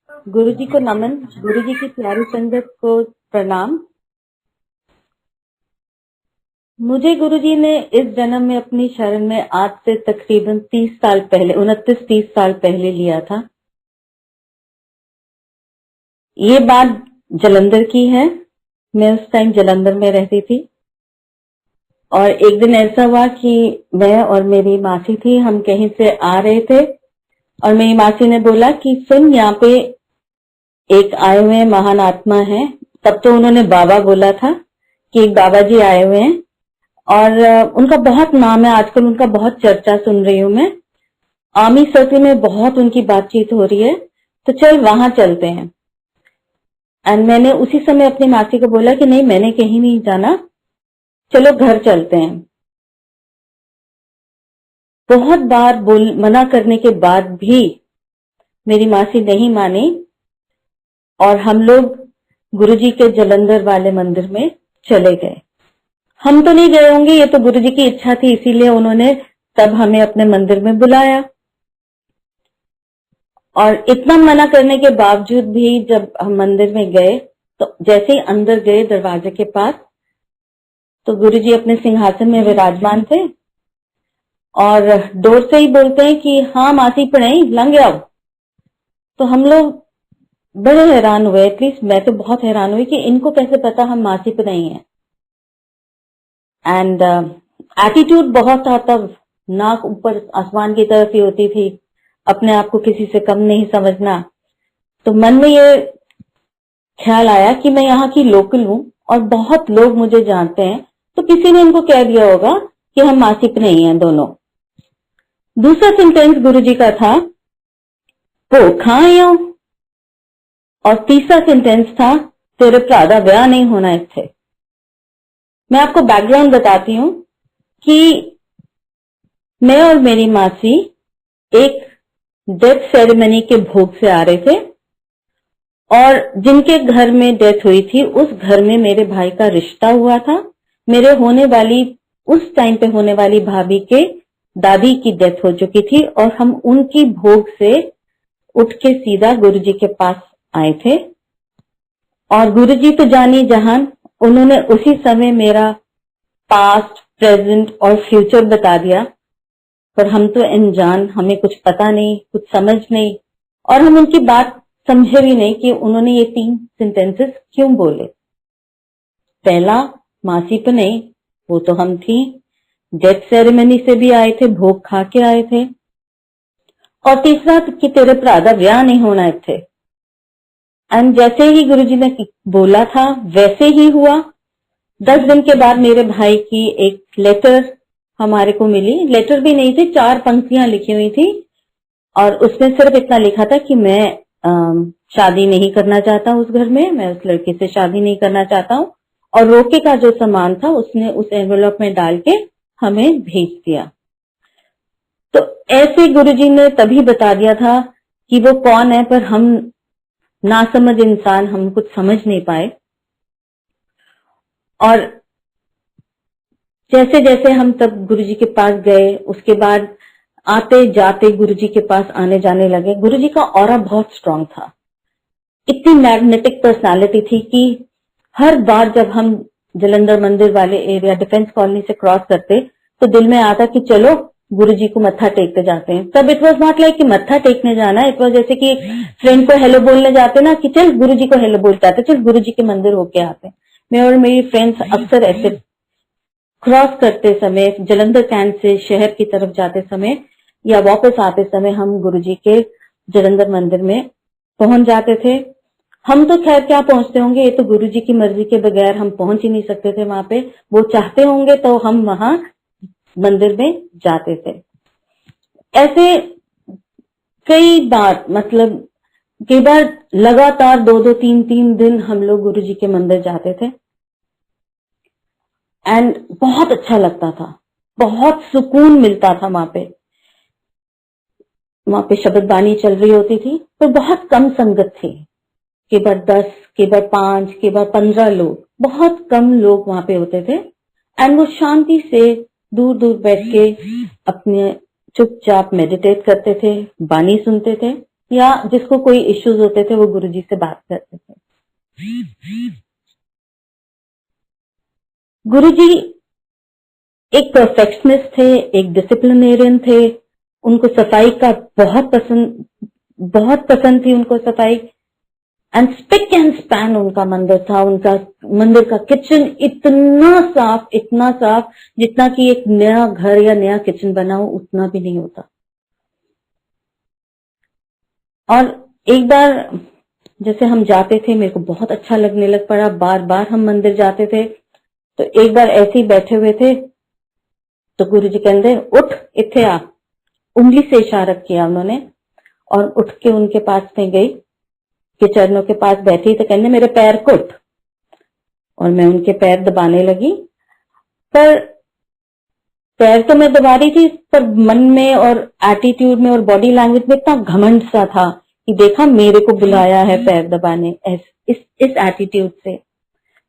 गुरु जी को नमन, गुरु जी की प्यारी संगत को प्रणाम। मुझे गुरु जी ने इस जन्म में अपनी शरण में आज से तकरीबन 30 साल पहले, 29-30 साल पहले लिया था। ये बात जालंधर की है। मैं उस टाइम जालंधर में रहती थी और एक दिन ऐसा हुआ कि मैं और मेरी मासी थी, हम कहीं से आ रहे थे और मेरी मासी ने बोला कि सुन, यहाँ पे एक आए हुए हैं, महान आत्मा है। तब तो उन्होंने बाबा बोला था कि एक बाबा जी आए हुए हैं और उनका बहुत नाम है, आजकल उनका बहुत चर्चा सुन रही हूं मैं। आर्मी सर्कल में बहुत उनकी बातचीत हो रही है, तो चल वहां चलते हैं। एंड मैंने उसी समय अपनी मासी को बोला कि नहीं, मैंने कहीं नहीं जाना, चलो घर चलते हैं। बहुत बार मना करने के बाद भी मेरी मासी नहीं मानी और हम लोग गुरुजी के जालंधर वाले मंदिर में चले गए। हम तो नहीं गए होंगे, ये तो गुरुजी की इच्छा थी, इसीलिए उन्होंने तब हमें अपने मंदिर में बुलाया। और इतना मना करने के बावजूद भी जब हम मंदिर में गए तो जैसे ही अंदर गए दरवाजे के पास, तो गुरुजी अपने सिंहासन में विराजमान थे और डोर से ही बोलते हैं कि हाँ मासी पढ़ाई लंघ आओ। तो हम लोग बड़े हैरान हुए, एटलीस्ट मैं तो बहुत हैरान हुई कि इनको कैसे पता हम मासी पढ़ाई हैं। एंड एटीट्यूड बहुत था तब, नाक ऊपर आसमान की तरफ ही होती थी, अपने आप को किसी से कम नहीं समझना। तो मन में ये ख्याल आया कि मैं यहाँ की लोकल हूँ और बहुत लोग मुझे जानते हैं, तो किसी ने इनको कह दिया होगा कि हम मासिक नहीं हैं दोनों। दूसरा सेंटेंस गुरुजी का था भूखा आयो, और तीसरा सेंटेंस था तेरे भरा दा ब्याह नहीं होना इत्थे। मैं आपको बैकग्राउंड बताती हूँ कि मैं और मेरी मासी एक डेथ सेरेमनी के भोग से आ रहे थे और जिनके घर में डेथ हुई थी उस घर में मेरे भाई का रिश्ता हुआ था। मेरे होने वाली, उस टाइम पे होने वाली भाभी के दादी की डेथ हो चुकी थी और हम उनकी भोग से उठ के सीधा गुरुजी के पास आए थे। और गुरुजी तो जानी जहान, उन्होंने उसी समय मेरा पास्ट, प्रेजेंट और फ्यूचर बता दिया, पर हम तो अनजान, हमें कुछ पता नहीं, कुछ समझ नहीं और हम उनकी बात समझे भी नहीं कि उन्होंने ये 3 सेंटेंसेस क्यों बोले। पहला मासी पे नहीं, वो तो हम थी, डेथ सेरेमनी से भी आए थे, भोग खा के आए थे। और तीसरा कि तेरे भरा दा ब्याह नहीं होना इत्थे। एंड जैसे ही गुरुजी ने बोला था वैसे ही हुआ। 10 दिन के बाद मेरे भाई की एक लेटर हमारे को मिली। लेटर भी नहीं थी, 4 पंक्तियां लिखी हुई थी और उसमें सिर्फ इतना लिखा था कि मैं शादी नहीं करना चाहता उस घर में, मैं उस लड़के से शादी नहीं करना चाहता हूँ। और रोके का जो सामान था उसने उस एनवेलप में डाल के हमें भेज दिया। तो ऐसे गुरुजी ने तभी बता दिया था कि वो कौन है, पर हम नासमझ इंसान, हम कुछ समझ नहीं पाए। और जैसे जैसे हम तब गुरुजी के पास गए, उसके बाद आते जाते गुरुजी के पास आने जाने लगे। गुरुजी का ऑरा बहुत स्ट्रांग था, इतनी मैग्नेटिक पर्सनालिटी थी कि हर बार जब हम जालंधर मंदिर वाले एरिया, डिफेंस कॉलोनी से क्रॉस करते तो दिल में आता कि चलो गुरुजी को मत्था टेकते जाते हैं। तब इट वॉज नॉट लाइक कि मत्था टेकने जाना, इट वॉज जैसे कि फ्रेंड को हेलो बोलने जाते ना, कि चल गुरुजी को हेलो बोलते आते, चल गुरुजी के मंदिर होके आते। मैं और मेरी फ्रेंड्स अक्सर ऐसे क्रॉस करते समय, जालंधर कैंट से शहर की तरफ जाते समय या वापस आते समय हम गुरुजी के जालंधर मंदिर में पहुंच जाते थे। हम तो खैर क्या पहुंचते होंगे, ये तो गुरुजी की मर्जी के बगैर हम पहुंच ही नहीं सकते थे वहां पे। वो चाहते होंगे तो हम वहां मंदिर में जाते थे। ऐसे कई बार, मतलब कई बार लगातार 2-2, 3-3 दिन हम लोग गुरुजी के मंदिर जाते थे एंड बहुत अच्छा लगता था, बहुत सुकून मिलता था वहां पे। वहां पे शब्द बानी चल रही होती थी, तो बहुत कम संगत थी, के बार 10, के बार 5, के बार 15 लोग, बहुत कम लोग वहां पे होते थे। एंड वो शांति से दूर दूर बैठ के अपने चुपचाप मेडिटेट करते थे, बानी सुनते थे। या जिसको कोई इश्यूज होते थे वो गुरुजी से बात करते थे। गुरुजी एक परफेक्शनिस्ट थे, एक डिसिप्लिनेरियन थे। उनको सफाई का बहुत पसंद थी उनको सफाई। एंड स्पिक एंड स्पैन उनका मंदिर था। उनका मंदिर का किचन इतना साफ जितना कि एक नया घर या नया किचन बना हो उतना भी नहीं होता। और एक बार जैसे हम जाते थे, मेरे को बहुत अच्छा लगने लग पड़ा, बार बार हम मंदिर जाते थे। तो एक बार ऐसे ही बैठे हुए थे तो गुरुजी कहते उठ इत्थे आ, उंगली से इशारा किया उन्होंने और उठ के उनके पास में गई, के चरणों के पास बैठी तो कहने मेरे पैर को उठ। और मैं उनके पैर दबाने लगी, पर पैर तो मैं दबा रही थी पर मन में और एटीट्यूड में और बॉडी लैंग्वेज में इतना घमंड सा था कि देखा मेरे को बुलाया है पैर दबाने, इस एटीट्यूड से।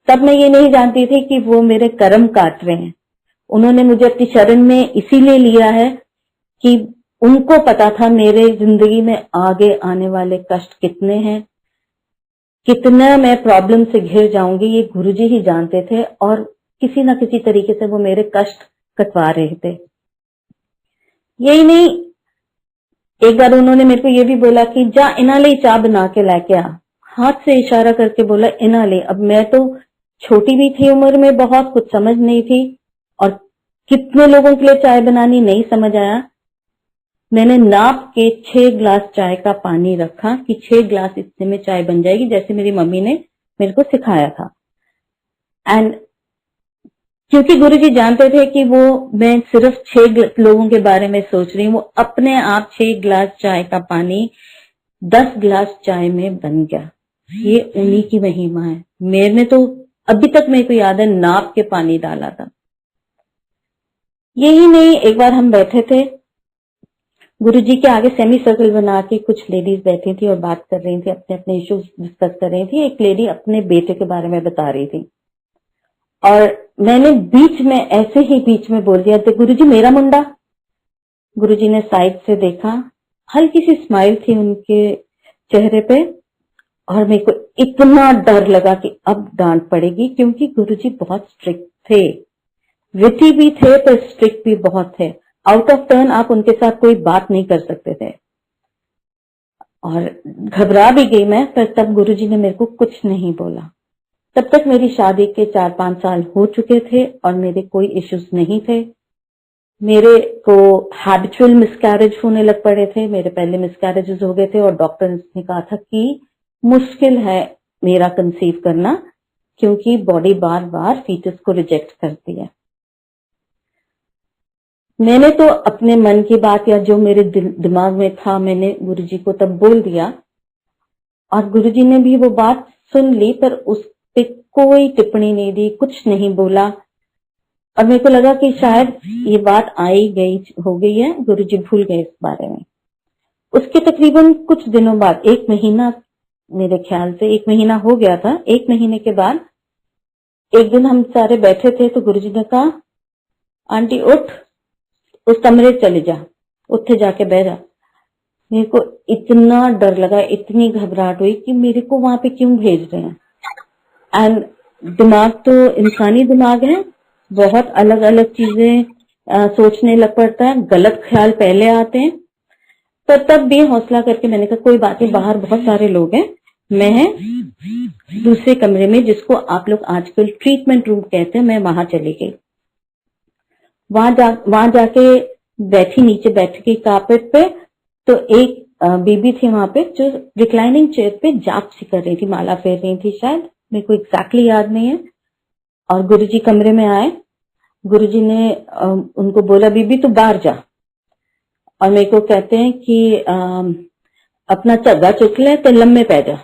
तब मैं ये नहीं जानती थी कि वो मेरे कर्म काट रहे हैं। उन्होंने मुझे अपनी शरण में इसीलिए लिया है कि उनको पता था मेरे जिंदगी में आगे आने वाले कष्ट कितने हैं, कितना मैं प्रॉब्लम से घिर जाऊंगी, ये गुरुजी ही जानते थे। और किसी ना किसी तरीके से वो मेरे कष्ट कटवा रहे थे। यही नहीं, एक बार उन्होंने मेरे को ये भी बोला कि जा इना ले चाय बना के लेके आ, हाथ से इशारा करके बोला इना ले। अब मैं तो छोटी भी थी उम्र में, बहुत कुछ समझ नहीं थी और कितने लोगों के लिए चाय बनानी नहीं समझ आया। मैंने नाप के 6 ग्लास चाय का पानी रखा कि 6 ग्लास इतने में चाय बन जाएगी, जैसे मेरी मम्मी ने मेरे को सिखाया था। एंड क्योंकि गुरुजी जानते थे कि वो मैं सिर्फ 6 लोगों के बारे में सोच रही हूँ, वो अपने आप 6 ग्लास चाय का पानी 10 ग्लास चाय में बन गया। ये उन्हीं की महिमा है। मैंने तो अभी तक मेरे को याद है नाप के पानी डाला था। यही नहीं, एक बार हम बैठे थे गुरुजी के आगे सेमी सर्कल बना के, कुछ लेडीज बैठी थी और बात कर रही थी, अपने अपने इश्यूज डिस्कस कर रही थी। एक लेडी अपने बेटे के बारे में बता रही थी और मैंने बीच में ऐसे ही बीच में बोल दिया तो गुरुजी मेरा मुंडा। गुरुजी ने साइड से देखा, हल्की सी स्माइल थी उनके चेहरे पे और मेरे को इतना डर लगा कि अब डांट पड़ेगी, क्योंकि गुरुजी बहुत स्ट्रिक्ट थे, विटी भी थे पर स्ट्रिक्ट भी बहुत थे। आउट ऑफ टर्न आप उनके साथ कोई बात नहीं कर सकते थे। और घबरा भी गई मैं, पर तब गुरुजी ने मेरे को कुछ नहीं बोला। तब तक मेरी शादी के 4-5 साल हो चुके थे और मेरे कोई इश्यूज नहीं थे। मेरे को हैबिचुअल मिसकैरेज होने लग पड़े थे, मेरे पहले मिसकैरेजेस हो गए थे और डॉक्टर ने कहा था कि मुश्किल है मेरा कंसीव करना, क्योंकि बॉडी बार बार फीटस को रिजेक्ट करती है। मैंने तो अपने मन की बात या जो मेरे दिमाग में था मैंने गुरुजी को तब बोल दिया और गुरुजी ने भी वो बात सुन ली, पर उस पे कोई टिप्पणी नहीं दी, कुछ नहीं बोला। और मेरे को लगा कि शायद ये बात आई गई हो गई है, गुरुजी भूल गए इस बारे में। उसके तकरीबन कुछ दिनों बाद, 1 महीना, मेरे ख्याल से 1 महीना हो गया था। 1 महीने के बाद एक दिन हम सारे बैठे थे तो गुरुजी ने कहा आंटी उठ, उस कमरे चले जा, उत्थे जाके बैठ जा। मेरे को इतना डर लगा, इतनी घबराहट हुई कि मेरे को वहां पे क्यों भेज रहे हैं। एंड दिमाग तो इंसानी दिमाग है, बहुत अलग अलग चीजें सोचने लग पड़ता है, गलत ख्याल पहले आते हैं। पर तब भी हौसला करके मैंने कहा कोई बात नहीं, बाहर बहुत सारे लोग हैं, मैं दूसरे कमरे में, जिसको आप लोग आजकल ट्रीटमेंट रूम कहते हैं, मैं वहां चली गई। वहां जाके बैठी, नीचे बैठ गई कारपेट पे। तो एक बीबी थी वहां पे जो रिक्लाइनिंग चेयर पे जाप सी कर रही थी, माला फेर रही थी शायद, मेरे को एग्जैक्टली याद नहीं है। और गुरुजी कमरे में आए, गुरुजी ने उनको बोला बीबी तू बाहर जा। और मेरे को कहते हैं कि अपना झग्गा चुक ले तो लम्बे पै जा।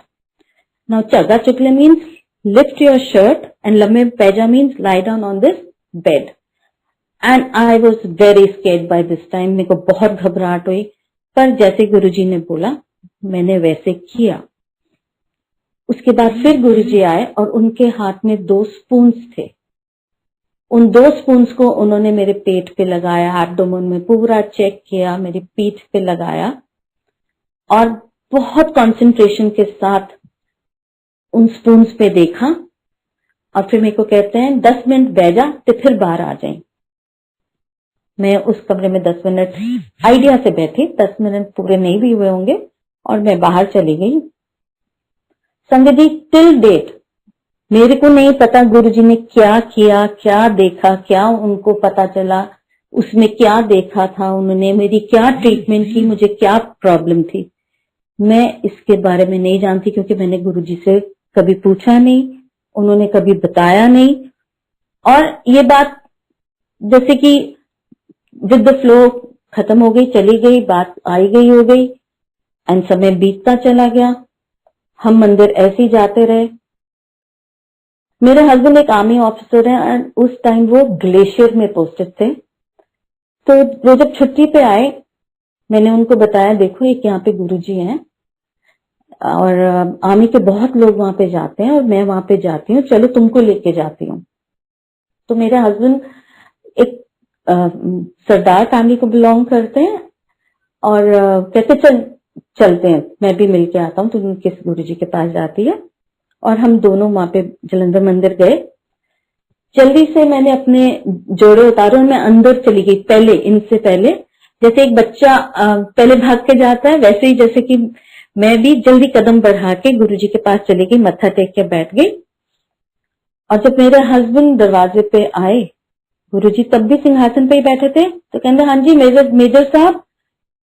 नाउ झग्गा चुक ले means lift your shirt and लम्बे पै जा means lie down on this bed. And I was very scared by this time. मेरे को बहुत घबराहट हुई, पर जैसे गुरुजी ने बोला मैंने वैसे किया। उसके बाद फिर गुरुजी आए और उनके हाथ में 2 स्पून्स थे। उन 2 स्पून्स को उन्होंने मेरे पेट पे लगाया, एब्डोमेन में पूरा चेक किया, मेरी पीठ पे लगाया और बहुत कंसंट्रेशन के साथ उन स्पून्स पे देखा और फिर मेरे को कहते हैं 10 मिनट बैठ जा तो फिर बाहर आ जाए। मैं उस कमरे में 10 मिनट आइडिया से बैठी, 10 मिनट पूरे नहीं भी हुए होंगे और मैं बाहर चली गई। संगत जी, टिल डेट मेरे को नहीं पता गुरुजी ने क्या किया, क्या देखा, क्या उनको पता चला, उसमें क्या देखा था उन्होंने, मेरी क्या ट्रीटमेंट की, मुझे क्या प्रॉब्लम थी, मैं इसके बारे में नहीं जानती क्योंकि मैंने गुरुजी से कभी पूछा नहीं, उन्होंने कभी बताया नहीं। और ये बात जैसे कि विद द फ्लो खत्म हो गई, चली गई, बात आई गई हो गई एंड समय बीतता चला गया। हम मंदिर ऐसे ही जाते रहे। मेरे हस्बैंड एक आर्मी ऑफिसर है एंड उस टाइम वो ग्लेशियर में पोस्टेड थे। तो वो जब छुट्टी पे आए, मैंने उनको बताया देखो एक यहाँ पे गुरुजी हैं और आर्मी के बहुत लोग वहां पे जाते हैं और मैं वहां पे जाती हूँ, चलो तुमको लेके जाती हूँ। तो मेरे हस्बैंड एक सरदार फैमिली को बिलोंग करते हैं और कहते चलते हैं, मैं भी मिलके आता हूँ, तुम किस गुरुजी के पास जाती है। और हम दोनों वहां पे जलंधर मंदिर गए। जल्दी से मैंने अपने जोड़े उतारे और मैं अंदर चली गई। पहले इनसे पहले जैसे एक बच्चा पहले भाग के जाता है, वैसे ही जैसे कि मैं भी जल्दी कदम बढ़ा के गुरुजी के पास चली गई, मत्था टेक के बैठ गई। और जब मेरे हस्बैंड दरवाजे पे आए, गुरुजी तब भी सिंहासन पे ही बैठे थे, तो कहते हाँ जी मेजर साहब।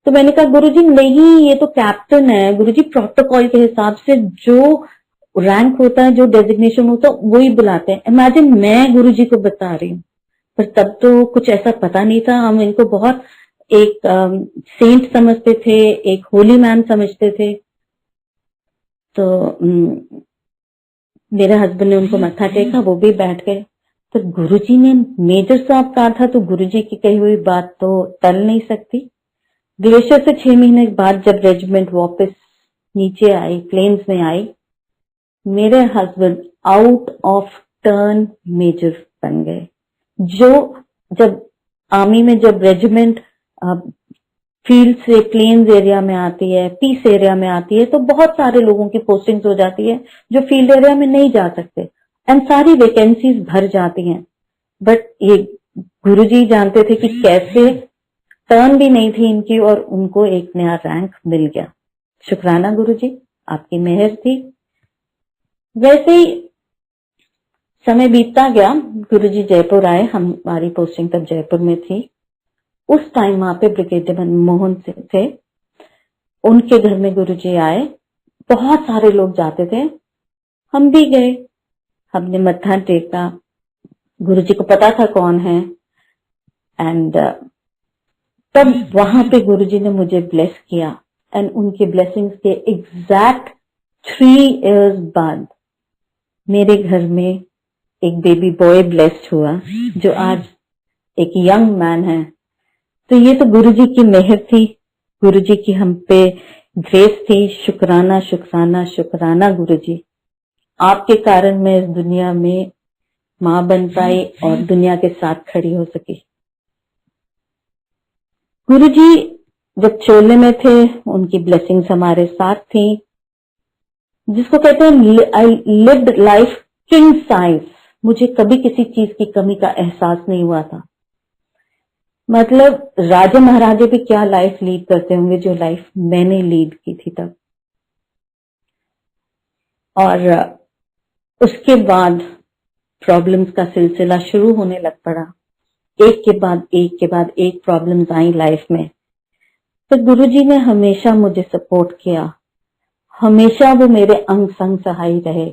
तो मैंने कहा गुरुजी नहीं, ये तो कैप्टन है गुरुजी, प्रोटोकॉल के हिसाब से जो रैंक होता है, जो डेजिग्नेशन होता है वही बुलाते हैं। इमेजिन मैं गुरुजी को बता रही हूँ, पर तब तो कुछ ऐसा पता नहीं था। हम इनको बहुत एक सेंट समझते थे, एक होली मैन समझते थे। तो मेरे हस्बैंड ने उनको मत्था टेका, वो भी बैठ गए। तो गुरुजी ने मेजर साहब कहा था तो गुरुजी की कही हुई बात तो टल नहीं सकती। ग्लेशियर से 6 महीने बाद जब रेजिमेंट वापस नीचे आई, प्लेन्स में आई, मेरे husband out of turn major बन गए। जो जब आर्मी में जब रेजिमेंट फील्ड से प्लेन्स एरिया में आती है, पीस एरिया में आती है, तो बहुत सारे लोगों की पोस्टिंग्स हो जाती है जो फील्ड एरिया में नहीं जा सकते एंड सारी वैकेंसीज भर जाती हैं। बट ये गुरुजी जानते थे कि कैसे, टर्न भी नहीं थी इनकी और उनको एक नया रैंक मिल गया। शुक्राना गुरुजी, आपकी मेहर थी। वैसे ही समय बीतता गया, गुरुजी जयपुर आए, हमारी पोस्टिंग तब जयपुर में थी। उस टाइम वहां पे ब्रिगेडियर मनमोहन सिंह थे, उनके घर में गुरुजी आए। बहुत सारे लोग जाते थे, हम भी गए, हमने मत्था टेका। गुरुजी को पता था कौन है एंड तब वहां पे गुरुजी ने मुझे ब्लेस किया एंड उनके ब्लेसिंग्स के एग्जैक्ट 3 इयर्स बाद मेरे घर में एक बेबी बॉय ब्लेस्ड हुआ जो आज एक यंग मैन है। तो ये तो गुरुजी की मेहर थी, गुरुजी की हम पे ग्रेस थी। शुक्राना शुक्राना शुक्राना गुरुजी, आपके कारण मैं इस दुनिया में मां बन पाई और दुनिया के साथ खड़ी हो सकी। गुरुजी जब चोले में थे, उनकी ब्लेसिंग्स हमारे साथ थी, जिसको कहते हैं I lived life king size. मुझे कभी किसी चीज की कमी का एहसास नहीं हुआ था। मतलब राजा महाराजे भी क्या लाइफ लीड करते होंगे जो लाइफ मैंने लीड की थी तब। और उसके बाद प्रॉब्लम्स का सिलसिला शुरू होने लग पड़ा, एक के बाद एक के बाद एक प्रॉब्लम्स आई लाइफ में। तो गुरुजी ने हमेशा मुझे सपोर्ट किया, हमेशा वो मेरे अंग संग सहाय रहे।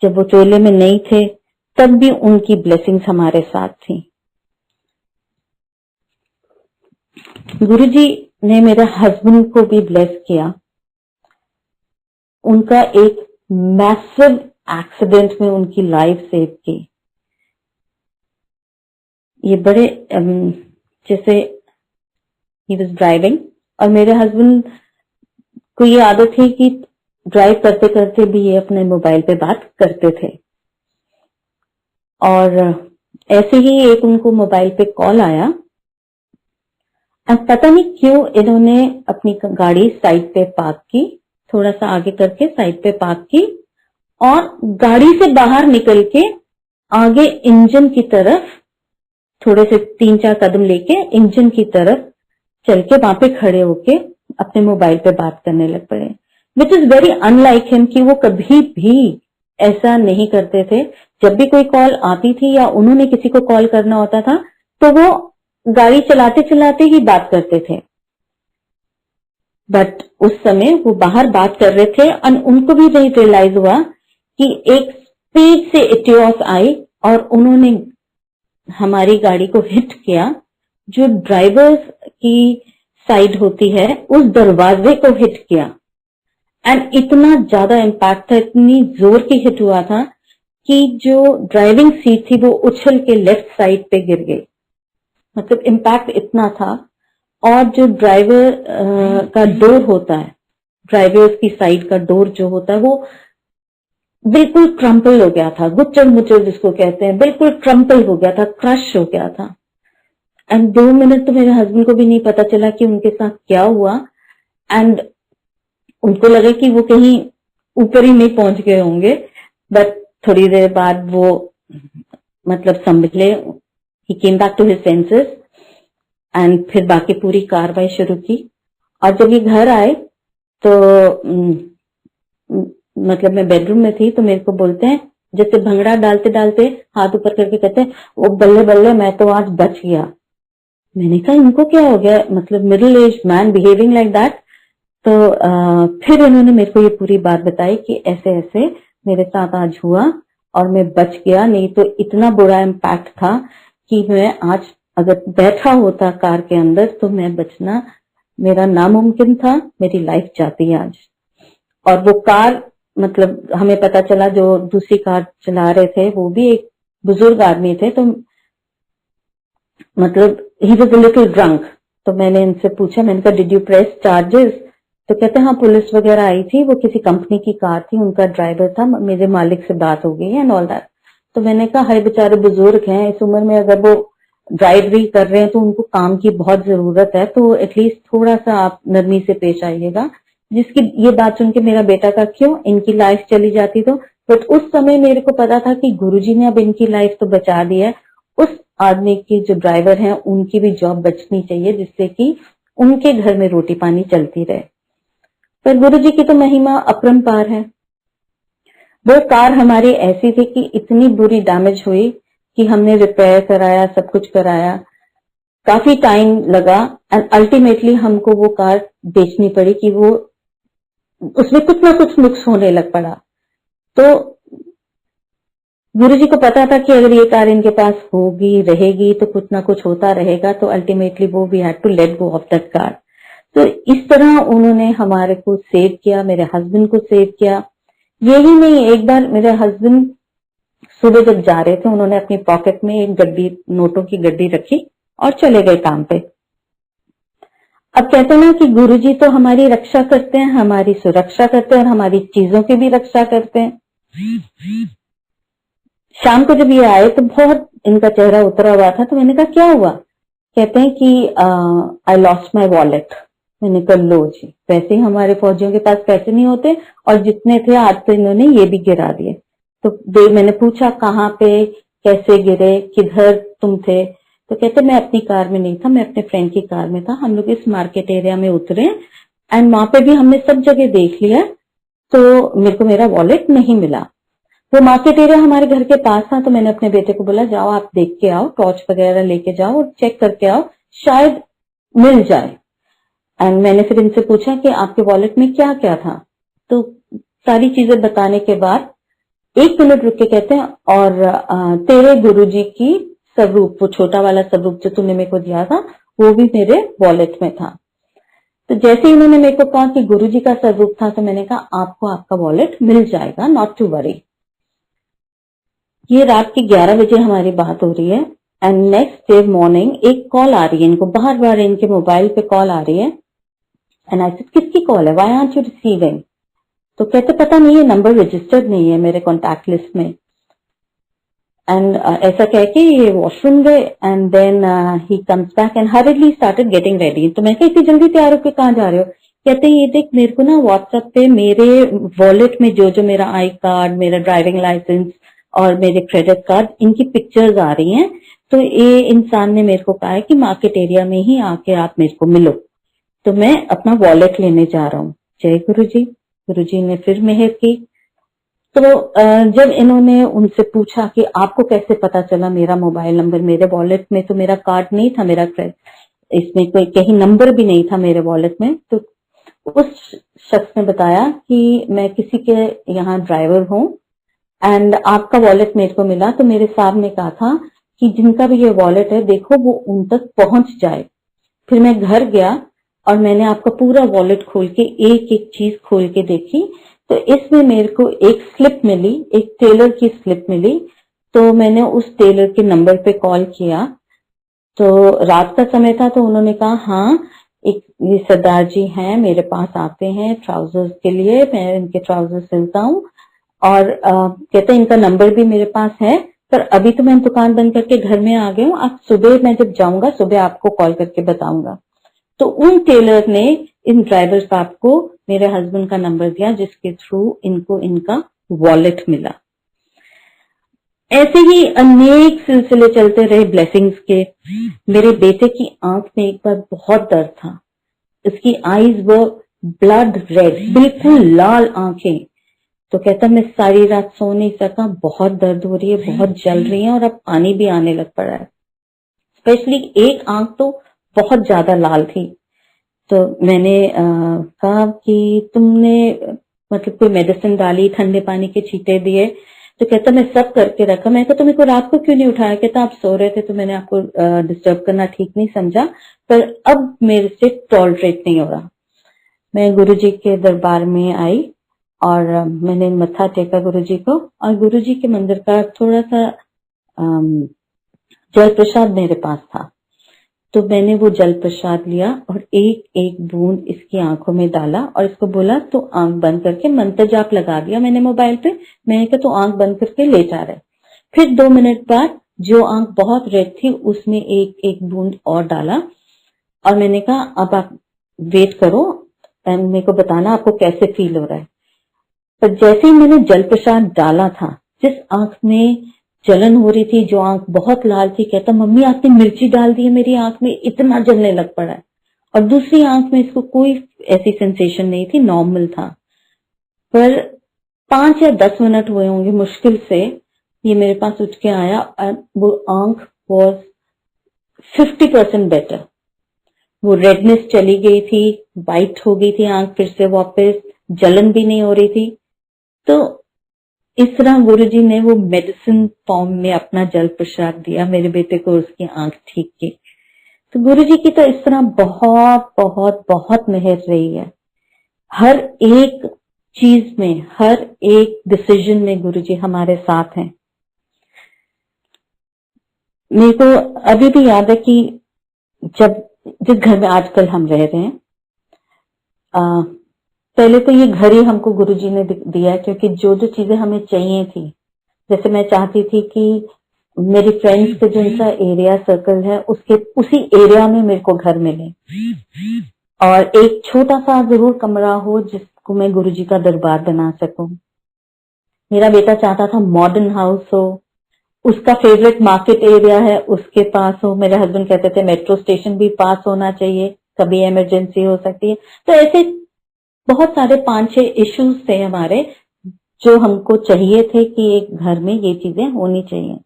जब वो चोले में नहीं थे तब भी उनकी ब्लेसिंग्स हमारे साथ थी। गुरुजी ने मेरे हस्बैंड को भी ब्लेस किया। उनका एक मैसिव एक्सीडेंट में उनकी लाइफ सेव की। ये बड़े जैसे ही वाज ड्राइविंग और मेरे हस्बैंड को ये आदत थी कि ड्राइव करते करते भी ये अपने मोबाइल पे बात करते थे। और ऐसे ही एक उनको मोबाइल पे कॉल आया। अब पता नहीं क्यों इन्होंने अपनी गाड़ी साइड पे पार्क की थोड़ा सा आगे करके साइड पे पार्क की और गाड़ी से बाहर निकल के आगे इंजन की तरफ थोड़े से 3-4 कदम लेके इंजन की तरफ चल के वहां पे खड़े होके अपने मोबाइल पे बात करने लग पड़े, which is very unlike him कि वो कभी भी ऐसा नहीं करते थे। जब भी कोई कॉल आती थी या उन्होंने किसी को कॉल करना होता था तो वो गाड़ी चलाते चलाते ही बात करते थे। बट उस समय वो बाहर बात कर रहे थे और उनको भी नहीं रियलाइज हुआ कि एक स्पीड से इटियोस आई और उन्होंने हमारी गाड़ी को हिट किया। जो ड्राइवर्स की साइड होती है उस दरवाजे को हिट किया एंड इतना ज्यादा इम्पैक्ट था, इतनी जोर की हिट हुआ था कि जो ड्राइविंग सीट थी वो उछल के लेफ्ट साइड पे गिर गई। मतलब इम्पैक्ट इतना था। और जो ड्राइवर का डोर होता है, ड्राइवर्स की साइड का डोर जो होता है वो बिल्कुल क्रम्पल हो गया था, गुच्चर मुच्चर जिसको कहते हैं, बिल्कुल क्रम्पल हो गया था, क्रश हो गया था। एंड 2 मिनट तो मेरे हस्बैंड को भी नहीं पता चला कि उनके साथ क्या हुआ। एंड उनको लगा कि वो कहीं ऊपर ही नहीं पहुंच गए होंगे, बट थोड़ी देर बाद वो मतलब संभले, he came back to his senses and फिर बाकी पूरी कार्रवाई शुरू की। और जब ये घर आए तो मतलब मैं बेडरूम में थी तो मेरे को बोलते हैं, जैसे भंगड़ा डालते डालते हाथ ऊपर करके कहते हैं, वो बल्ले बल्ले मैं तो आज बच गया। मैंने कहा इनको क्या हो गया, मतलब middle age man behaving like that. तो फिर इन्होंने मेरे को ये पूरी बात बताई कि ऐसे ऐसे मेरे साथ आज हुआ और मैं बच गया, नहीं तो इतना बुरा इम्पैक्ट था कि मैं आज अगर बैठा होता कार के अंदर तो मैं बचना मेरा नामुमकिन था, मेरी लाइफ जाती आज। और वो कार मतलब हमें पता चला जो दूसरी कार चला रहे थे वो भी एक बुजुर्ग आदमी थे, तो मतलब he was a little drunk. तो मैंने इनसे पूछा, मैंने कहा डिड यू प्रेस चार्जेस? तो कहते हाँ पुलिस वगैरह आई थी, वो किसी कंपनी की कार थी, उनका ड्राइवर था, मेरे मालिक से बात हो गई है एंड ऑल दैट। तो मैंने कहा हाय बेचारे बुजुर्ग हैं, इस उम्र में अगर वो ड्राइव भी कर रहे हैं तो उनको काम की बहुत जरूरत है, तो एटलीस्ट थोड़ा सा आप नरमी से पेश आइएगा। जिसकी ये बात सुन के मेरा बेटा का क्यों, इनकी लाइफ चली जाती तो। बट उस समय मेरे को पता था कि गुरुजी ने अब इनकी लाइफ तो बचा दी है, उस आदमी की जो ड्राइवर हैं उनकी भी जॉब बचनी चाहिए जिससे कि उनके घर में रोटी पानी चलती रहे। पर गुरुजी की तो महिमा अपरंपार है। वो कार हमारी ऐसी थी कि इतनी बुरी डैमेज हुई कि हमने रिपेयर कराया, सब कुछ कराया, काफी टाइम लगा एंड अल्टीमेटली हमको वो कार बेचनी पड़ी कि वो उसमें कुछ ना कुछ नुक्स होने लग पड़ा। तो गुरुजी को पता था कि अगर ये कार इनके पास होगी रहेगी तो कुछ ना कुछ होता रहेगा, तो अल्टीमेटली वो we had to let go of that car. तो इस तरह उन्होंने हमारे को सेव किया, मेरे हस्बैंड को सेव किया। यही नहीं, एक बार मेरे हस्बैंड सुबह जब जा रहे थे उन्होंने अपनी पॉकेट में एक गड्डी, नोटों की गड्डी रखी और चले गए काम पे। अब कहते हैं ना कि गुरुजी तो हमारी रक्षा करते हैं, हमारी सुरक्षा करते हैं और हमारी चीजों की भी रक्षा करते हैं। शाम को जब ये आए तो बहुत इनका चेहरा उतरा हुआ था, तो मैंने कहा क्या हुआ? कहते हैं कि आई लॉस्ट माई वॉलेट। मैंने कहा लो जी, पैसे हमारे फौजियों के पास पैसे नहीं होते और जितने थे आज तो इन्होंने ये भी गिरा दिए। तो मैंने पूछा कहाँ पे, कैसे गिरे, किधर तुम थे? तो कहते मैं अपनी कार में नहीं था, मैं अपने फ्रेंड की कार में था, हम लोग इस मार्केट एरिया में उतरे एंड वहां पे भी हमने सब जगह देख लिया तो मेरे को मेरा वॉलेट नहीं मिला। वो मार्केट एरिया हमारे घर के पास था, तो मैंने अपने बेटे को बोला जाओ आप देख के आओ, टॉर्च वगैरह लेके जाओ और चेक करके आओ, शायद मिल जाए। एंड मैंने फिर इनसे पूछा कि आपके वॉलेट में क्या क्या था? तो सारी चीजें बताने के बाद 1 मिनट रुक के कहते हैं और तेरे गुरुजी की स्वरूप, वो छोटा वाला स्वरूप जो तूने मेरे को दिया था वो भी मेरे वॉलेट में था। तो जैसे ही उन्होंने मेरे को कहा कि गुरुजी का स्वरूप था तो मैंने कहा आपको आपका वॉलेट मिल जाएगा, नॉट टू वरी। ये रात के 11 बजे हमारी बात हो रही है एंड नेक्स्ट डे मॉर्निंग एक कॉल आ रही है इनको, बार बार इनके मोबाइल पे कॉल आ रही है एंड आई सेड किसकी कॉल है, व्हाई आरंट यू रिसीविंग? तो कहते पता नहीं है, नंबर रजिस्टर्ड नहीं है मेरे कॉन्टैक्ट लिस्ट में। एंड ऐसा कह के ये वॉशरूम गए and then he comes back and hurriedly started getting ready. तो मैं कहा इतनी जल्दी तैयार होकर कहाँ जा रहे हो? कहते हैं ये देख, मेरे को ना व्हाट्सएप पे मेरे वॉलेट में जो जो मेरा आई कार्ड, मेरा ड्राइविंग लाइसेंस और मेरे क्रेडिट कार्ड, इनकी पिक्चर्स आ रही हैं। तो ये इंसान ने मेरे को कहा है कि मार्केट एरिया में ही आके आप मेरे को मिलो, तो मैं अपना वॉलेट लेने जा रहा हूँ। जय गुरु जी। गुरु जी ने फिर मेहर की। तो जब इन्होंने उनसे पूछा कि आपको कैसे पता चला मेरा मोबाइल नंबर, मेरे वॉलेट में तो मेरा कार्ड नहीं था, मेरा इसमें कोई कहीं नंबर भी नहीं था मेरे वॉलेट में। तो उस शख्स ने बताया कि मैं किसी के यहाँ ड्राइवर हूँ एंड आपका वॉलेट मेरे को मिला, तो मेरे साहब ने कहा था कि जिनका भी ये वॉलेट है देखो वो उन तक पहुंच जाए। फिर मैं घर गया और मैंने आपका पूरा वॉलेट खोल के एक एक चीज खोल के देखी, तो इसमें मेरे को एक स्लिप मिली, एक टेलर की स्लिप मिली। तो मैंने उस टेलर के नंबर पे कॉल किया, तो रात का समय था, तो उन्होंने कहा हाँ एक ये सरदार जी हैं, मेरे पास आते हैं ट्राउजर्स के लिए, मैं इनके ट्राउजर सिलता हूँ और कहते हैं इनका नंबर भी मेरे पास है, पर अभी तो मैं दुकान बंद करके घर में आ गया हूँ, आप सुबह मैं जब जाऊंगा सुबह आपको कॉल करके बताऊंगा। तो उन टेलर ने इन ड्राइवर साहब को मेरे हस्बैंड का नंबर दिया, जिसके थ्रू इनको इनका वॉलेट मिला। ऐसे ही अनेक सिलसिले चलते रहे ब्लेसिंग्स के। मेरे बेटे की आंख में एक बार बहुत दर्द था, उसकी आईज वो ब्लड रेड, बिल्कुल लाल आंखें। तो कहता मैं सारी रात सो नहीं सका, बहुत दर्द हो रही है, बहुत जल रही है और अब पानी भी आने लग पड़ा है। स्पेशली एक आंख तो बहुत ज्यादा लाल थी। तो मैंने कहा कि तुमने मतलब कोई मेडिसिन डाली, ठंडे पानी के छींटे दिए? तो कहता मैं सब करके रखा। मैं कहा तुम्हें को रात को क्यों नहीं उठाया? कहता आप सो रहे थे तो मैंने आपको डिस्टर्ब करना ठीक नहीं समझा, पर अब मेरे से टॉलरेट नहीं हो रहा। मैं गुरुजी के दरबार में आई और मैंने मत्था टेका गुरुजी को, और गुरुजी के मंदिर का थोड़ा सा जल प्रसाद मेरे पास था। तो मैंने वो जल प्रसाद लिया और एक एक बूंद इसकी आंखों में डाला और इसको बोला तो आंख बंद करके मंत्र जाप लगा दिया मैंने मोबाइल पे। मैंने कहा तो आंख बंद करके लेटा रहे। फिर 2 मिनट बाद जो आंख बहुत रेड थी उसमें एक एक बूंद और डाला और मैंने कहा अब आप वेट करो, मेरे को बताना आपको कैसे फील हो रहा है। पर जैसे ही मैंने जल प्रसाद डाला था, जिस आंख में जलन हो रही थी, जो आंख बहुत लाल थी, कहता मम्मी आपने मिर्ची डाल दी है मेरी आंख में, इतना जलने लग पड़ा है। और दूसरी आंख में इसको कोई ऐसी सेंसेशन नहीं थी, नॉर्मल था। पर 5 या 10 मिनट हुए होंगे मुश्किल से, ये मेरे पास उठ के आया और वो आंख वॉज 50% बेटर। वो रेडनेस चली गई थी, वाइट हो गई थी आंख फिर से वापस, जलन भी नहीं हो रही थी। तो इस तरह गुरुजी ने वो मेडिसिन फॉर्म में अपना जल प्रसाद दिया मेरे बेटे को, उसकी आंख ठीक की। तो गुरुजी की तो इस तरह बहुत बहुत बहुत मेहर रही है। हर एक चीज में, हर एक डिसीजन में गुरुजी हमारे साथ हैं। मेरे को अभी भी याद है कि जब जिस घर में आजकल हम रह रहे हैं, पहले तो ये घर ही हमको गुरुजी ने दिया, क्योंकि जो जो चीजें हमें चाहिए थी, जैसे मैं चाहती थी कि मेरी फ्रेंड्स के जो सा एरिया सर्कल है उसके उसी एरिया में मेरे को घर मिले और एक छोटा सा जरूर कमरा हो जिसको मैं गुरुजी का दरबार बना सकूं। मेरा बेटा चाहता था मॉडर्न हाउस हो, उसका फेवरेट मार्केट एरिया है उसके पास हो। मेरे हस्बैंड कहते थे मेट्रो स्टेशन भी पास होना चाहिए, कभी इमरजेंसी हो सकती है। तो ऐसे बहुत सारे 5-6 इश्यूज थे हमारे जो हमको चाहिए थे कि एक घर में ये चीजें होनी चाहिए।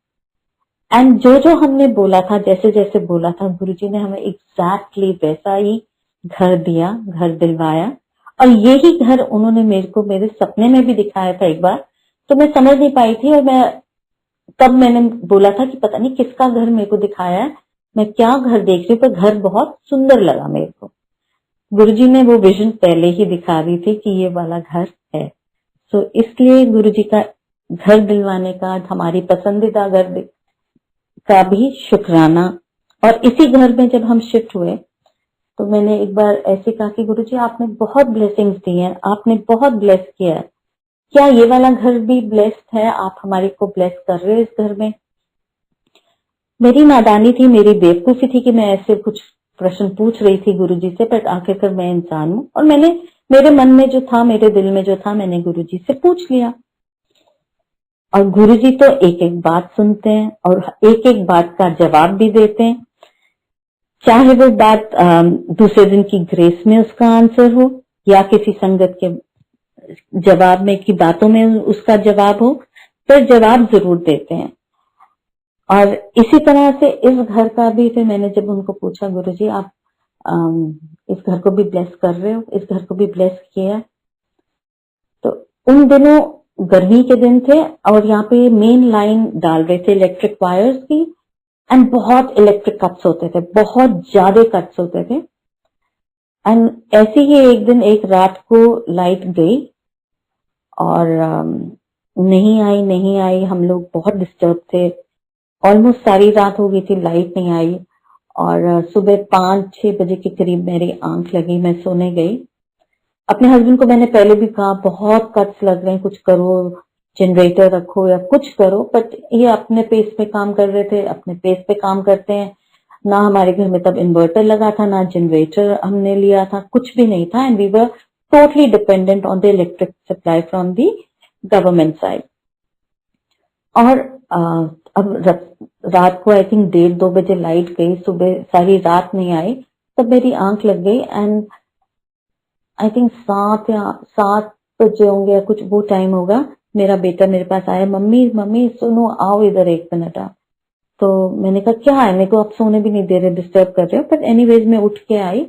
एंड जो जो हमने बोला था, जैसे जैसे बोला था, गुरुजी ने हमें एग्जैक्टली वैसा ही घर दिया, घर दिलवाया। और यही घर उन्होंने मेरे को मेरे सपने में भी दिखाया था एक बार। तो मैं समझ नहीं पाई थी और मैं तब मैंने बोला था कि पता नहीं किसका घर मेरे को दिखाया है, मैं क्या घर देख रही हूँ, पर घर बहुत सुंदर लगा मेरे को। गुरुजी ने वो विजन पहले ही दिखा दी थी कि ये वाला घर है। तो इसलिए गुरुजी का घर दिलवाने का, हमारी पसंदीदा घर का भी शुक्राना। और इसी घर में जब हम शिफ्ट हुए तो मैंने एक बार ऐसे कहा कि गुरुजी आपने बहुत ब्लेसिंग्स दी हैं, आपने बहुत ब्लेस किया है, क्या ये वाला घर भी ब्लेस्ड है? आप हमारे को ब्लेस कर रहे हो इस घर में। मेरी नादानी थी, मेरी बेवकूफी थी कि मैं ऐसे कुछ प्रश्न पूछ रही थी गुरुजी से, पर आखिरकार मैं इंसान हूँ और मेरे मन में जो था, मेरे दिल में जो था, मैंने गुरुजी से पूछ लिया। और गुरुजी तो एक एक बात सुनते हैं और एक एक बात का जवाब भी देते हैं, चाहे वो बात दूसरे दिन की ग्रेस में उसका आंसर हो या किसी संगत के जवाब में की बातों में उसका जवाब हो, पर जवाब जरूर देते हैं। और इसी तरह से इस घर का भी फिर मैंने जब उनको पूछा, गुरुजी आप इस घर को भी ब्लेस कर रहे हो, इस घर को भी ब्लेस किया। तो उन दिनों गर्मी के दिन थे और यहाँ पे मेन लाइन डाल रहे थे इलेक्ट्रिक वायर्स की, एंड बहुत इलेक्ट्रिक कट्स होते थे, बहुत ज्यादा कट्स होते थे। एंड ऐसे ही एक दिन एक रात को लाइट गई और नहीं आई, हम लोग बहुत डिस्टर्ब थे, ऑलमोस्ट सारी रात हो गई थी, लाइट नहीं आई। और सुबह 5-6 बजे के करीब मेरी आंख लगी, मैं सोने गई। अपने हस्बैंड को मैंने पहले भी कहा बहुत कट्स लग रहे हैं, कुछ करो, जनरेटर रखो या कुछ करो, बट ये अपने पेस पे काम कर रहे थे, अपने पेस पे काम करते हैं। ना हमारे घर में तब इन्वर्टर लगा था, ना जनरेटर हमने लिया था, कुछ भी नहीं था, and we were totally dependent on the electric supply from the government side. और अब रात को आई थिंक 1:30-2 बजे लाइट गई, सुबह सारी रात नहीं आई, तब मेरी आंख लग गई एंड आई थिंक 7 बजे होंगे या कुछ वो टाइम होगा। मेरा बेटा मेरे पास आया, मम्मी सुनो, आओ इधर 1 मिनट आप। तो मैंने कहा क्या है, मेरे को आप सोने भी नहीं दे रहे, डिस्टर्ब कर रहे हो। बट एनीवेज मैं उठ के आई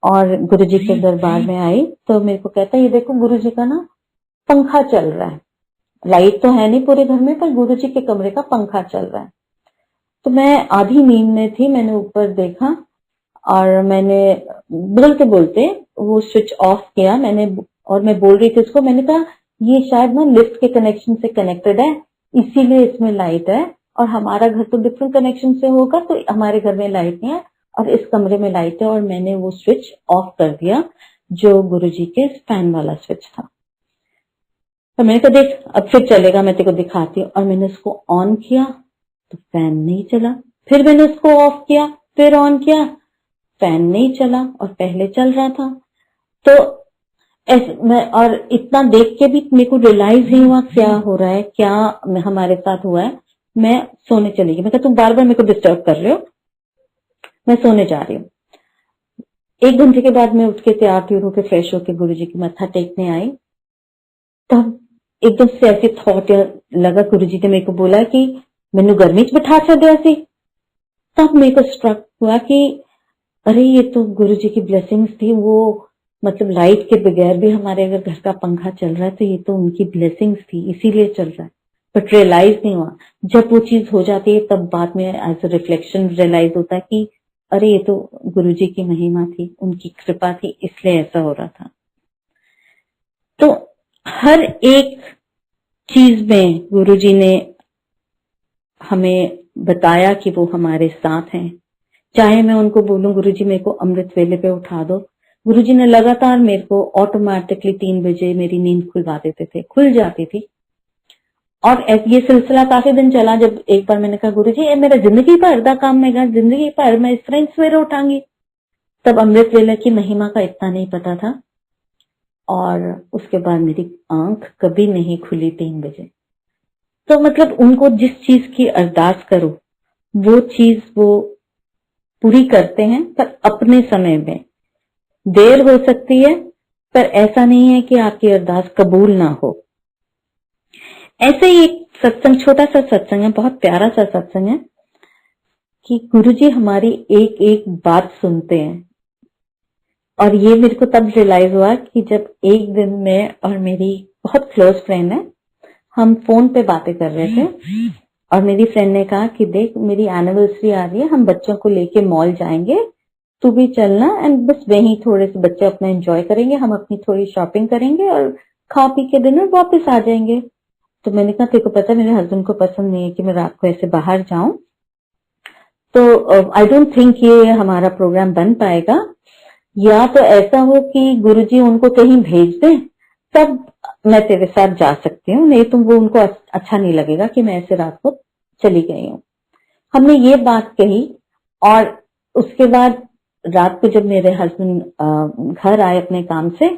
और गुरुजी के दरबार में आई, तो मेरे को कहता है ये देखो गुरुजी का ना पंखा चल रहा है, लाइट तो है नहीं पूरे घर में, पर गुरुजी के कमरे का पंखा चल रहा है। तो मैं आधी नींद में थी, मैंने ऊपर देखा और मैंने बोलते बोलते वो स्विच ऑफ किया मैंने, और मैं बोल रही थी उसको, मैंने कहा ये शायद ना लिफ्ट के कनेक्शन से कनेक्टेड है, इसीलिए इसमें लाइट है, और हमारा घर तो डिफरेंट कनेक्शन से होगा, तो हमारे घर में लाइट नहीं है और इस कमरे में लाइट है। और मैंने वो स्विच ऑफ कर दिया जो गुरुजी के फैन वाला स्विच था। तो मैंने कहा देख अब फिर चलेगा, मैं तेरे को दिखाती हूँ। और मैंने उसको ऑन किया तो फैन नहीं चला, फिर मैंने उसको ऑफ किया, फिर ऑन किया, फैन नहीं चला, और पहले चल रहा था। तो मैं और इतना देख के भी मेरे को रियलाइज नहीं हुआ क्या हो रहा है, क्या हमारे साथ हुआ है। मैं सोने चली गई, मैं कहा तुम बार बार मेरे को डिस्टर्ब कर रहे हो, मैं सोने जा रही हूँ। 1 घंटे के बाद मैं उठ के तैयार थी, होके फ्रेश होके गुरुजी की मत्था टेकने आई। तब एकदम से ऐसी थॉट लगा, गुरुजी ने मेरे को बोला कि मैनू गर्मी च बिठा छड्या सी। तब मेरे को स्ट्रक हुआ कि अरे ये तो गुरुजी की ब्लेसिंग्स थी, वो मतलब लाइट के बगैर भी हमारे अगर घर का पंखा चल रहा है तो ये तो उनकी ब्लेसिंग्स थी, इसीलिए चल रहा है। बट रियलाइज नहीं हुआ, जब वो चीज हो जाती है तब बाद में एज अ रिफ्लेक्शन रियलाइज होता है कि अरे ये तो गुरुजी की महिमा थी, उनकी कृपा थी, इसलिए ऐसा हो रहा था। तो हर एक चीज में गुरुजी ने हमें बताया कि वो हमारे साथ हैं। चाहे मैं उनको बोलूं गुरुजी मेरे को अमृत वेले पे उठा दो, गुरुजी ने लगातार मेरे को ऑटोमेटिकली 3 बजे मेरी नींद खुलवा देते थे, खुल जाती थी। और ये सिलसिला काफी दिन चला, जब एक बार मैंने कहा गुरुजी ये मेरा जिंदगी भर का काम है, जिंदगी भर मैं इस तरह सवेरे उठांगी। तब अमृत वेले की महिमा का इतना नहीं पता था, और उसके बाद मेरी आंख कभी नहीं खुली 3 बजे। तो मतलब उनको जिस चीज की अरदास करो वो चीज वो पूरी करते हैं, पर अपने समय में। देर हो सकती है पर ऐसा नहीं है कि आपकी अरदास कबूल ना हो। ऐसे ही एक सत्संग, छोटा सा सत्संग है, बहुत प्यारा सा सत्संग है कि गुरुजी हमारी एक एक बात सुनते हैं। और ये मेरे को तब रियलाइज हुआ कि जब एक दिन मैं और मेरी बहुत क्लोज फ्रेंड है, हम फोन पे बातें कर रहे थे, और मेरी फ्रेंड ने कहा कि देख मेरी एनिवर्सरी आ रही है, हम बच्चों को लेके मॉल जाएंगे, तू भी चलना, एंड बस वहीं थोड़े से बच्चे अपना एंजॉय करेंगे, हम अपनी थोड़ी शॉपिंग करेंगे और खा पी के डिनर वापस आ जाएंगे। तो मैंने कहा तेरे को पता है मेरे हस्बैंड को पसंद नहीं है कि मैं रात को ऐसे बाहर जाऊं, तो आई डोंट थिंक ये हमारा प्रोग्राम बन पाएगा। या तो ऐसा हो कि गुरुजी उनको कहीं भेज दें, तब मैं तेरे साथ जा सकती हूँ, नहीं तो वो उनको अच्छा नहीं लगेगा कि मैं ऐसे रात को चली गई हूँ। हमने ये बात कही, और उसके बाद रात को जब मेरे हस्बैंड घर आए अपने काम से,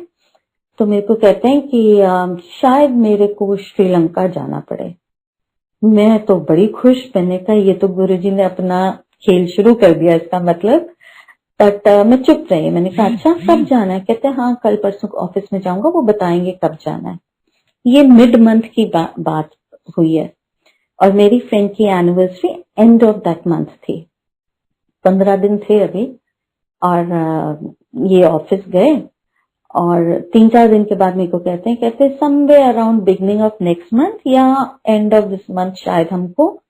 तो मेरे को कहते हैं कि शायद मेरे को श्रीलंका जाना पड़े। मैं तो बड़ी खुश, मैंने कहा ये तो गुरुजी ने अपना खेल शुरू कर दिया इसका मतलब। बट मैं चुप रही, मैंने कहा अच्छा कब जाना है? कहते हैं हाँ कल परसों ऑफिस में जाऊंगा, वो बताएंगे कब जाना है। ये मिड मंथ की बात हुई है और मेरी फ्रेंड की anniversary end of that month थी। 15 दिन थे अभी और ये ऑफिस गए और 3-4 दिन के बाद मेरे को कहते हैं somewhere around beginning of next month या एंड ऑफ दिस मंथ शायद हमको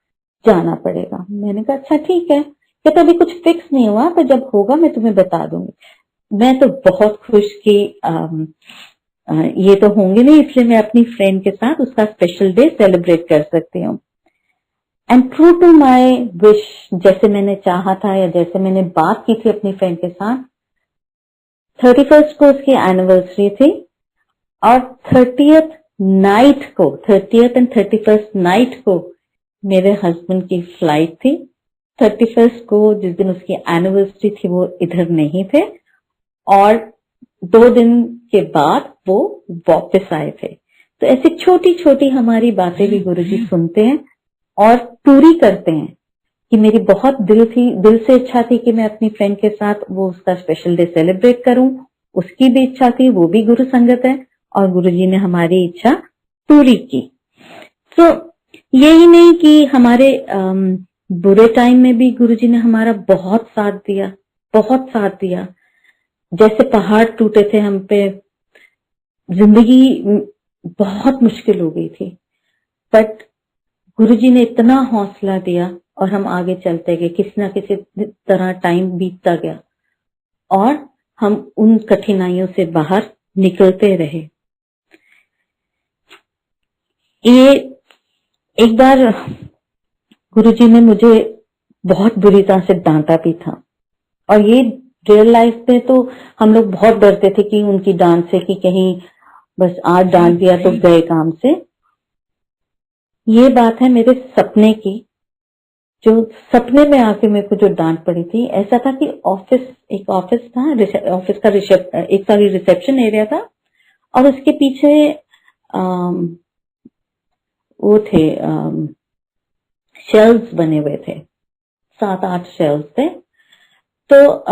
जाना पड़ेगा। मैंने कहा अच्छा ठीक है। कहते अभी कुछ फिक्स नहीं हुआ, तो जब होगा मैं तुम्हें बता दूंगी। मैं तो बहुत खुश कि ये तो होंगे नहीं, इसलिए मैं अपनी फ्रेंड के साथ उसका स्पेशल डे सेलिब्रेट कर सकती हूँ। And true to my wish, जैसे मैंने चाहा था या जैसे मैंने बात की थी अपनी फ्रेंड के साथ, 31st को उसकी एनिवर्सरी थी और 30th एंड 31st नाइट को मेरे हस्बैंड की फ्लाइट थी। 31st को जिस दिन उसकी एनिवर्सरी थी वो इधर नहीं थे और 2 दिन के बाद वो वापस आए थे। तो ऐसी छोटी छोटी हमारी बातें भी गुरुजी सुनते हैं और पूरी करते हैं। कि मेरी बहुत दिल से इच्छा थी कि मैं अपनी फ्रेंड के साथ वो उसका स्पेशल डे सेलिब्रेट करूं, उसकी भी इच्छा थी, वो भी गुरु संगत है और गुरुजी ने हमारी इच्छा पूरी की। तो यही नहीं कि हमारे बुरे टाइम में भी गुरुजी ने हमारा बहुत साथ दिया। जैसे पहाड़ टूटे थे हम पे, जिंदगी बहुत मुश्किल हो गई थी, बट गुरुजी ने इतना हौसला दिया और हम आगे चलते गए। किसी ना किसी तरह टाइम बीतता गया और हम उन कठिनाइयों से बाहर निकलते रहे। ये एक बार गुरुजी ने मुझे बहुत बुरी तरह से डांटा भी था और ये रियल लाइफ में तो हम लोग बहुत डरते थे कि उनकी डांट से, कि कहीं बस आज डांट दिया तो गए काम से। ये बात है मेरे सपने की, जो सपने में आके मेरे को जो डांट पड़ी थी। ऐसा था कि एक ऑफिस था, ऑफिस का रिसेप्शन एरिया था और उसके पीछे वो थे शेल्व्स बने हुए थे, 7-8 शेल्व्स थे। तो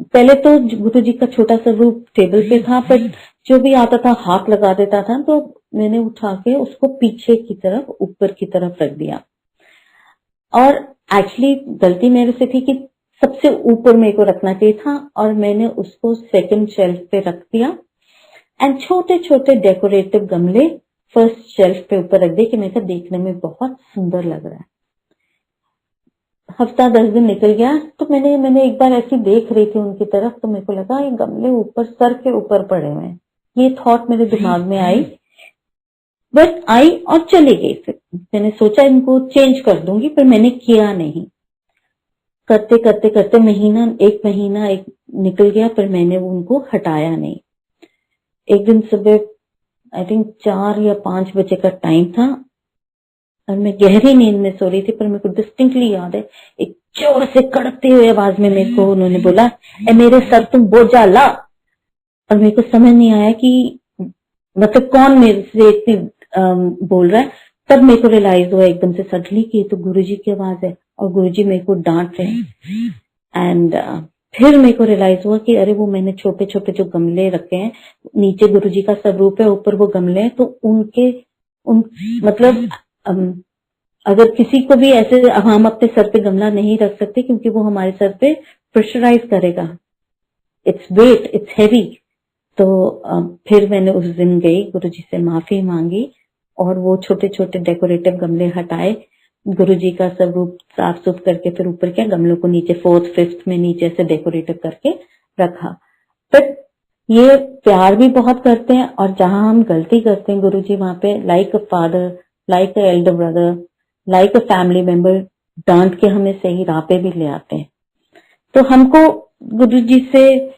पहले तो गुरु जी का छोटा सा रूप टेबल पे था, पर जो भी आता था हाथ लगा देता था, तो मैंने उठा के उसको पीछे की तरफ, ऊपर की तरफ रख दिया। और एक्चुअली गलती मेरे से थी कि सबसे ऊपर मेरे को रखना चाहिए था और मैंने उसको सेकंड शेल्फ पे रख दिया एंड छोटे छोटे डेकोरेटिव गमले फर्स्ट शेल्फ पे ऊपर रख दिए कि मेरे को देखने में बहुत सुंदर लग रहा है। हफ्ता 10 दिन निकल गया तो मैंने एक बार ऐसी देख रही थी उनकी तरफ, तो मेरे को लगा ये गमले ऊपर सर के ऊपर पड़े हुए हैं। ये थॉट मेरे दिमाग में आई, बस आई और चली गई। फिर मैंने सोचा इनको चेंज कर दूंगी, पर मैंने किया नहीं। करते करते करते एक महीना निकल गया, पर मैंने उनको हटाया नहीं। एक दिन सुबह आई थिंक 4 या 5 बजे का टाइम था और मैं गहरी नींद में सो रही थी, पर मेरे को डिस्टिंक्टली याद है एक जोर से कड़कती हुई आवाज में मेरे को उन्होंने बोला, ए मेरे सर तुम बोझा ला। और मेरे को समझ नहीं आया कि मतलब कौन मेरे से इतनी बोल रहा है। तब मेरे को रियलाइज हुआ एकदम से सडनली कि ये तो गुरुजी की आवाज है और गुरुजी मेरे को डांट रहे हैं। एंड फिर मेरे को रियलाइज हुआ कि अरे वो मैंने छोटे छोटे जो गमले रखे हैं, नीचे गुरुजी का स्वरूप है, ऊपर वो गमले हैं, तो मतलब अगर किसी को भी ऐसे हम अपने सर पे गमला नहीं रख सकते क्योंकि वो हमारे सर पे प्रेशराइज करेगा, इट्स वेट, इट्स हैवी। तो फिर मैंने उस दिन गई, गुरुजी से माफी मांगी और वो छोटे छोटे डेकोरेटिव गमले हटाए, गुरुजी का स्वरूप साफ सुफ करके फिर ऊपर क्या गमलों को नीचे 4th 5th में नीचे से डेकोरेटिव करके रखा। बट ये प्यार भी बहुत करते हैं और जहां हम गलती करते हैं गुरुजी वहां पे like a father, like a elder brother, like a family member डांट के हमें सही राह पे भी ले आते हैं। तो हमको गुरुजी से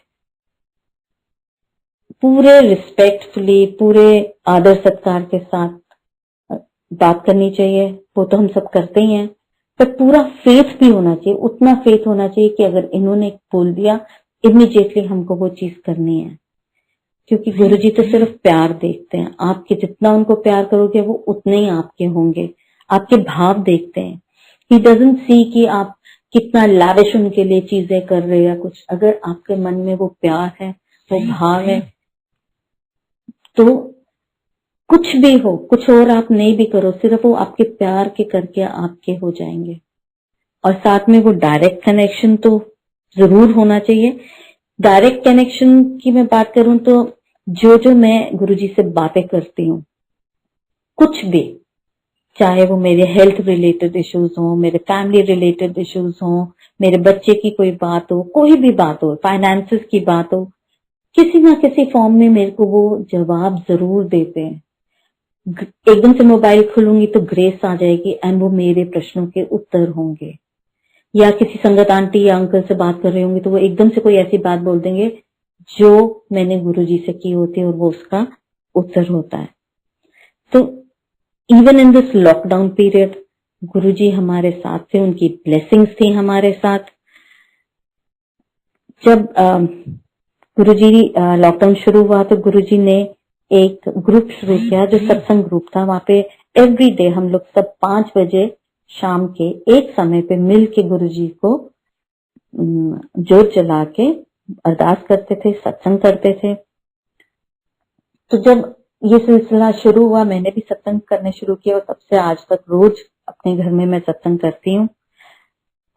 पूरे रिस्पेक्टफुली, पूरे आदर सत्कार के साथ बात करनी चाहिए। वो तो हम सब करते ही हैं, पर पूरा फेथ भी होना चाहिए, उतना फेथ होना चाहिए कि अगर इन्होंने बोल दिया इमीडिएटली हमको वो चीज करनी है। क्योंकि गुरुजी तो सिर्फ प्यार देखते हैं, आपके जितना उनको प्यार करोगे वो उतने ही आपके होंगे, आपके भाव देखते हैं। ही डजंट सी कि आप कितना लाविश उनके लिए चीजें कर रहे हैं या कुछ। अगर आपके मन में वो प्यार है, वो भाव है, तो कुछ भी हो, कुछ और आप नहीं भी करो, सिर्फ वो आपके प्यार के करके आपके हो जाएंगे। और साथ में वो डायरेक्ट कनेक्शन तो जरूर होना चाहिए। डायरेक्ट कनेक्शन की मैं बात करूं तो जो मैं गुरुजी से बातें करती हूँ, कुछ भी, चाहे वो मेरे हेल्थ रिलेटेड इश्यूज हो, मेरे फैमिली रिलेटेड इश्यूज हो, मेरे बच्चे की कोई बात हो, कोई भी बात हो, फाइनेंसेस की बात हो, किसी ना किसी फॉर्म में मेरे को वो जवाब जरूर देते हैं। एकदम से मोबाइल खोलूंगी तो ग्रेस आ जाएगी एंड वो मेरे प्रश्नों के उत्तर होंगे। या किसी संगत आंटी या अंकल से बात कर रही होंगी तो वो एकदम से कोई ऐसी बात बोल देंगे जो मैंने गुरुजी से की होती है और वो उसका उत्तर होता है। तो even in this lockdown period Guruji हमारे साथ थे, उनकी ब्लेसिंग्स थी हमारे साथ। जब गुरुजी लॉकडाउन शुरू हुआ तो गुरुजी ने एक ग्रुप शुरू किया जो सत्संग ग्रुप था। वहां पे एवरी डे हम लोग सब 5 बजे शाम के एक समय पे मिल के गुरुजी को जोत जला के अरदास करते थे, सत्संग करते थे। तो जब ये सिलसिला शुरू हुआ मैंने भी सत्संग करने शुरू किया और तब से आज तक रोज अपने घर में मैं सत्संग करती हूँ।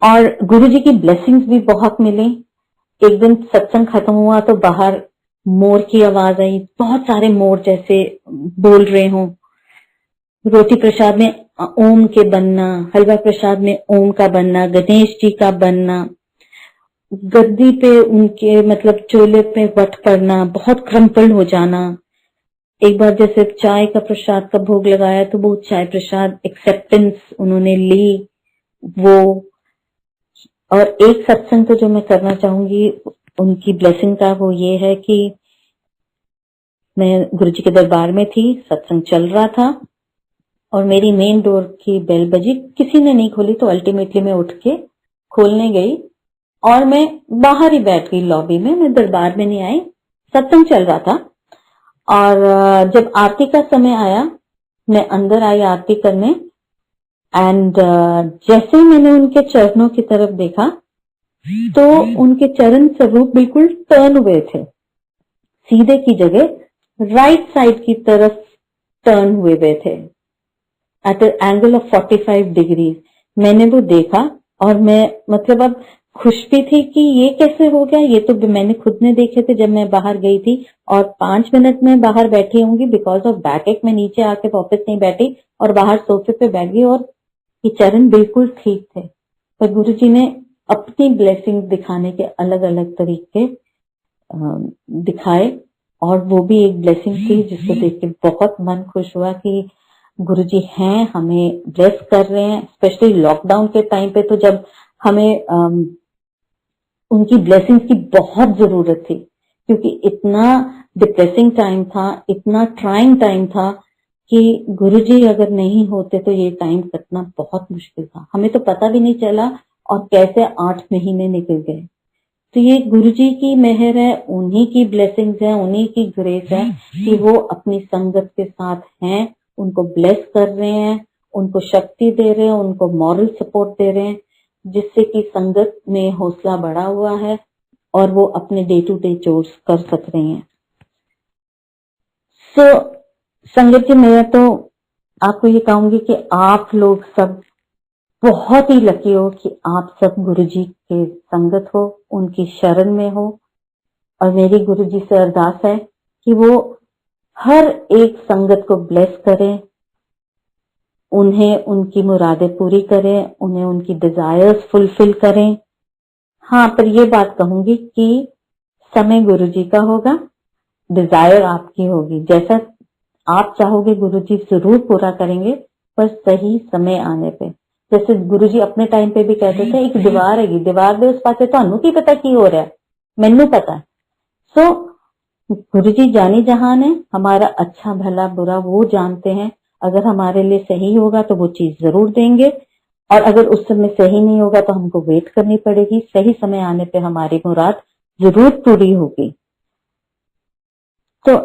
और गुरुजी की ब्लेसिंग्स भी बहुत मिली। एक दिन सत्संग खत्म हुआ तो बाहर मोर की आवाज आई, बहुत सारे मोर जैसे बोल रहे हों। रोटी प्रसाद में ओम के बनना, हलवा प्रसाद में ओम का बनना, गणेश जी का बनना, गद्दी पे उनके मतलब चोले पे वट पड़ना, बहुत क्रम्पल हो जाना। एक बार जैसे चाय का प्रसाद का भोग लगाया तो वो चाय प्रसाद एक्सेप्टेंस उन्होंने ली वो। और एक सत्संग तो जो मैं करना चाहूंगी उनकी ब्लेसिंग का, वो ये है कि मैं गुरुजी के दरबार में थी, सत्संग चल रहा था और मेरी मेन डोर की बेल बजी, किसी ने नहीं खोली तो अल्टीमेटली मैं उठ के खोलने गई और मैं बाहर ही बैठ गई लॉबी में, मैं दरबार में नहीं आई, सत्संग चल रहा था। और जब आरती का समय आया मैं अंदर आई आरती करने एंड जैसे ही मैंने उनके चरणों की तरफ देखा तो उनके चरण स्वरूप बिल्कुल टर्न हुए थे, सीधे की जगह राइट साइड की तरफ टर्न हुए थे एट एंगल ऑफ 45 डिग्री। मैंने वो देखा और मैं मतलब अब खुश भी थी कि ये कैसे हो गया, ये तो मैंने खुद ने देखे थे जब मैं बाहर गई थी। और 5 मिनट में बाहर बैठी होंगी बिकॉज ऑफ बैक में नीचे आके वापस नहीं बैठी और बाहर सोफे पे बैठ गई और ये चरण बिल्कुल ठीक थे। पर गुरुजी ने अपनी ब्लेसिंग दिखाने के अलग अलग तरीके दिखाए और वो भी एक ब्लेसिंग थी जिसको देख के बहुत मन खुश हुआ कि गुरुजी हैं, हमें ब्लेस कर रहे हैं। स्पेशली लॉकडाउन के टाइम पे तो जब हमें उनकी ब्लेसिंग्स की बहुत जरूरत थी क्योंकि इतना डिप्रेसिंग टाइम था, इतना ट्राइंग टाइम था कि गुरुजी अगर नहीं होते तो ये टाइम कटना बहुत मुश्किल था। हमें तो पता भी नहीं चला और कैसे 8 महीने निकल गए। तो ये गुरुजी की मेहर है, उन्हीं की ब्लेसिंग्स है, उन्हीं की ग्रेस है कि वो अपनी संगत के साथ हैं, उनको ब्लेस कर रहे हैं, उनको शक्ति दे रहे हैं, उनको मॉरल सपोर्ट दे रहे हैं, जिससे कि संगत में हौसला बढ़ा हुआ है और वो अपने डे टू डे चोर्स कर सक रहे हैं। संगत जी, मैं तो आपको ये कहूंगी कि आप लोग सब बहुत ही लकी हो कि आप सब गुरुजी के संगत हो, उनकी शरण में हो। और मेरी गुरुजी से अरदास है कि वो हर एक संगत को ब्लेस करें, उन्हें उनकी मुरादें पूरी करें, उन्हें उनकी डिजायर्स फुलफिल करें। हाँ, पर ये बात कहूंगी कि समय गुरुजी का होगा, डिजायर आपकी होगी। जैसा आप चाहोगे गुरुजी जरूर पूरा करेंगे, पर सही समय आने पे। जैसे गुरुजी अपने टाइम पे भी कहते थे एक दीवार है, दीवार दे उस पासे ਤੁਹਾਨੂੰ ਕੀ पता की हो रहा है, मैनू पता है। सो गुरुजी जानी जहान है, हमारा अच्छा भला बुरा वो जानते हैं। अगर हमारे लिए सही होगा तो वो चीज जरूर देंगे और अगर उस समय सही नहीं होगा तो हमको वेट करनी पड़ेगी, सही समय आने पे हमारी मुराद जरूर पूरी होगी। तो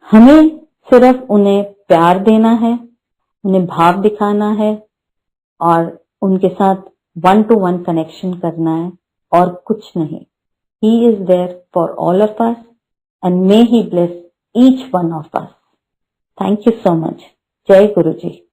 हमें सिर्फ उन्हें प्यार देना है, उन्हें भाव दिखाना है और उनके साथ 1-to-1 कनेक्शन करना है और कुछ नहीं। He is there for all of us and may he bless each one of us. Thank you so much. जय गुरु जी।